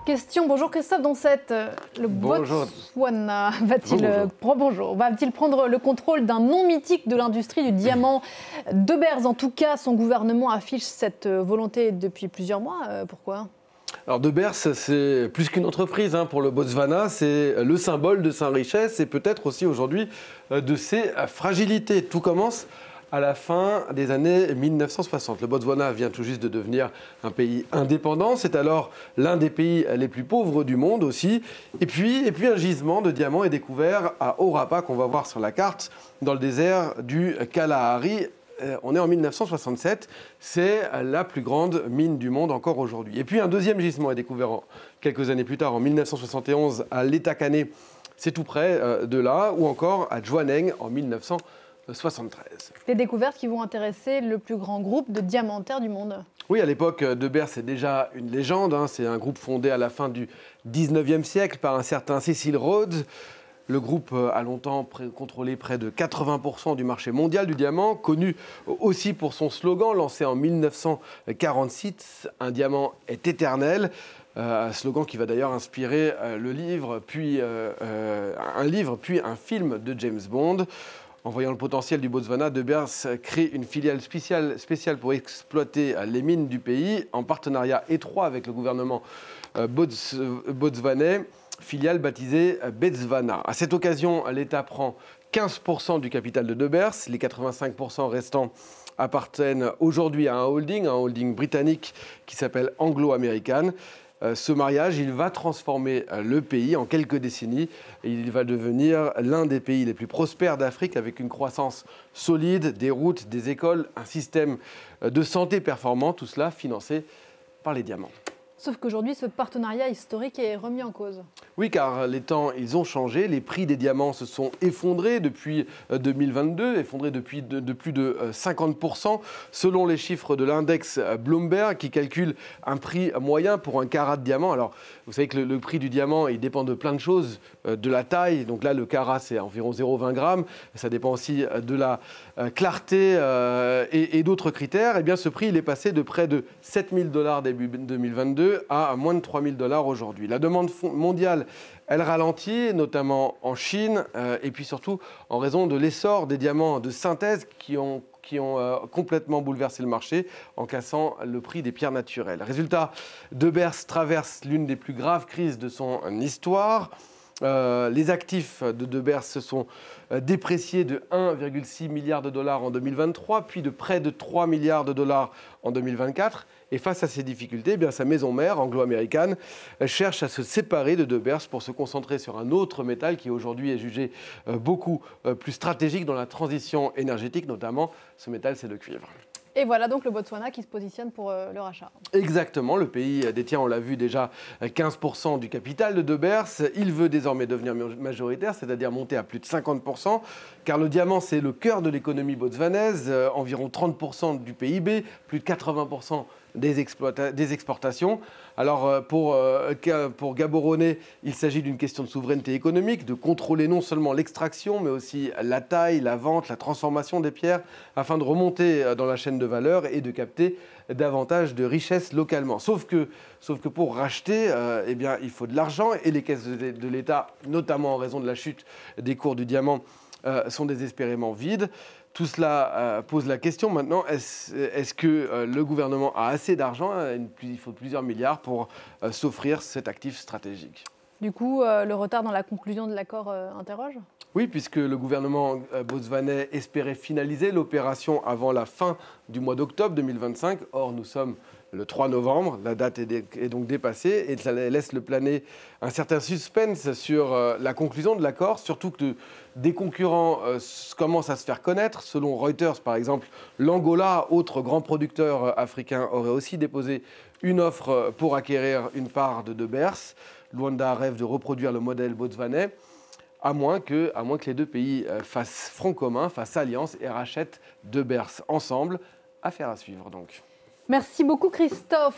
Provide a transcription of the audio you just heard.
question. Bonjour Christophe Doncet. Le Botswana va-t-il prendre le contrôle d'un nom mythique de l'industrie du diamant? De Beers, en tout cas, son gouvernement affiche cette volonté depuis plusieurs mois. Pourquoi? Alors De Beers, c'est plus qu'une entreprise pour le Botswana, c'est le symbole de sa richesse et peut-être aussi aujourd'hui de ses fragilités. Tout commence à la fin des années 1960. Le Botswana vient tout juste de devenir un pays indépendant. C'est alors l'un des pays les plus pauvres du monde aussi. Et puis un gisement de diamants est découvert à Orapa, qu'on va voir sur la carte, dans le désert du Kalahari. On est en 1967. C'est la plus grande mine du monde encore aujourd'hui. Et puis un deuxième gisement est découvert quelques années plus tard, en 1971, à l'Etakane. C'est tout près de là, ou encore à Jwaneng en 1973. Des découvertes qui vont intéresser le plus grand groupe de diamantaires du monde. Oui, à l'époque, De Beers, c'est déjà une légende. C'est un groupe fondé à la fin du 19e siècle par un certain Cecil Rhodes. Le groupe a longtemps contrôlé près de 80% du marché mondial du diamant, connu aussi pour son slogan lancé en 1946, « Un diamant est éternel ». Un slogan qui va d'ailleurs inspirer le livre, puis un film de James Bond. En voyant le potentiel du Botswana, De Beers crée une filiale spéciale pour exploiter les mines du pays, en partenariat étroit avec le gouvernement botswanais, filiale baptisée Betswana. À cette occasion, l'État prend 15% du capital de Beers. Les 85% restants appartiennent aujourd'hui à un holding britannique qui s'appelle Anglo American. Ce mariage, il va transformer le pays en quelques décennies et il va devenir l'un des pays les plus prospères d'Afrique avec une croissance solide, des routes, des écoles, un système de santé performant, tout cela financé par les diamants. Sauf qu'aujourd'hui, ce partenariat historique est remis en cause. Oui, car les temps, ils ont changé. Les prix des diamants se sont effondrés depuis 2022, effondrés de plus de 50%, selon les chiffres de l'index Bloomberg, qui calcule un prix moyen pour un carat de diamant. Alors, vous savez que le prix du diamant, il dépend de plein de choses, de la taille. Donc là, le carat, c'est environ 0,20 grammes. Ça dépend aussi de la clarté et d'autres critères. Eh bien, ce prix, il est passé de près de 7 000 $ début 2022 à moins de 3 000 $ aujourd'hui. La demande mondiale, elle ralentit, notamment en Chine, et puis surtout en raison de l'essor des diamants de synthèse qui ont complètement bouleversé le marché en cassant le prix des pierres naturelles. Résultat, De Beers traverse l'une des plus graves crises de son histoire. Les actifs de Beers se sont dépréciés de 1,6 milliard $ en 2023, puis de près de 3 milliards $ en 2024. Et face à ces difficultés, sa maison mère, Anglo American, cherche à se séparer de Beers pour se concentrer sur un autre métal qui aujourd'hui est jugé beaucoup plus stratégique dans la transition énergétique, notamment ce métal, c'est le cuivre. Et voilà donc le Botswana qui se positionne pour le rachat. Exactement, le pays détient, on l'a vu déjà, 15% du capital de Beers. Il veut désormais devenir majoritaire, c'est-à-dire monter à plus de 50%, car le diamant, c'est le cœur de l'économie botswanaise, environ 30% du PIB, plus de 80% des exportations. Alors pour Gaborone, il s'agit d'une question de souveraineté économique, de contrôler non seulement l'extraction, mais aussi la taille, la vente, la transformation des pierres, afin de remonter dans la chaîne de valeur et de capter davantage de richesses localement. Sauf que pour racheter, il faut de l'argent et les caisses de l'État, notamment en raison de la chute des cours du diamant, sont désespérément vides. Tout cela pose la question maintenant, est-ce que le gouvernement a assez d'argent? Il faut plusieurs milliards pour s'offrir cet actif stratégique. Du coup, le retard dans la conclusion de l'accord interroge? Oui, puisque le gouvernement botswanais espérait finaliser l'opération avant la fin du mois d'octobre 2025. Or, nous sommes le 3 novembre, la date est donc dépassée et ça laisse planer un certain suspense sur la conclusion de l'accord, surtout que des concurrents commencent à se faire connaître. Selon Reuters, par exemple, l'Angola, autre grand producteur africain, aurait aussi déposé une offre pour acquérir une part de Beers. Luanda rêve de reproduire le modèle botswanais, à moins que les deux pays fassent front commun, fassent alliance et rachètent De Beers ensemble. Affaire à suivre donc. Merci beaucoup Christophe.